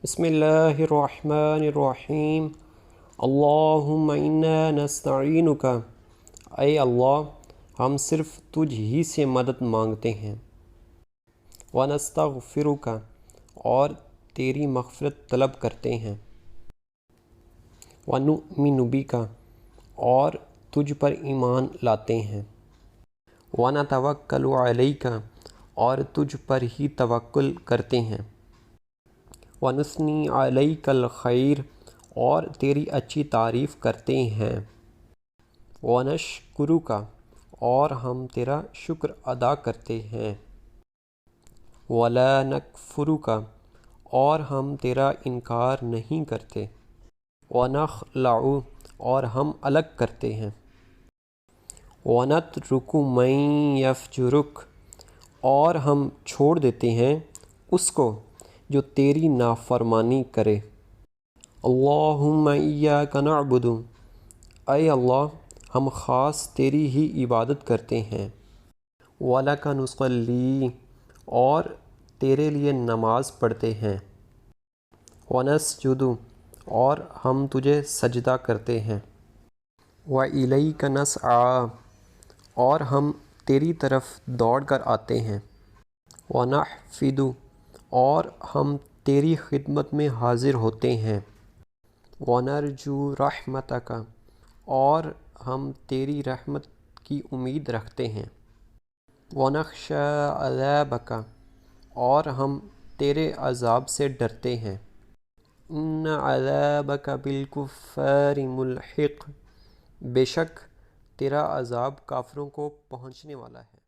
بسم اللہ الرحمن الرحیم اللہم انا نستعینک، اے اللہ ہم صرف تجھ ہی سے مدد مانگتے ہیں، ونستغفرک اور تیری مغفرت طلب کرتے ہیں، ونؤمن بک اور تجھ پر ایمان لاتے ہیں، ونتوکل علیک اور تجھ پر ہی توکل کرتے ہیں، ونثنی علیک الخیر اور تیری اچھی تعریف کرتے ہیں، ونشکرک اور ہم تیرا شکر ادا کرتے ہیں، ولا نکفرک اور ہم تیرا انکار نہیں کرتے، ونخلع اور ہم الگ کرتے ہیں، ونترک من یفجرک اور ہم چھوڑ دیتے ہیں اس کو جو تیری نافرمانی کرے، اللہم ایاک نعبد، اے اللہ ہم خاص تیری ہی عبادت کرتے ہیں، وَلَکَ نُصَلِّی اور تیرے لیے نماز پڑھتے ہیں، وَنَسْجُدُ اور ہم تجھے سجدہ کرتے ہیں، وَإِلَيْکَ نَسْعَىٰ اور ہم تیری طرف دوڑ کر آتے ہیں، وَنَحْفِدُ اور ہم تیری خدمت میں حاضر ہوتے ہیں، وَنَرْجُو رَحْمَتَکَ اور ہم تیری رحمت کی امید رکھتے ہیں، وَنَخْشَىٰ عَذَابَکَ اور ہم تیرے عذاب سے ڈرتے ہیں، إِنَّ عَذَابَکَ بِالْكُفَّارِ مُلْحِقٌ بے شک تیرا عذاب کافروں کو پہنچنے والا ہے۔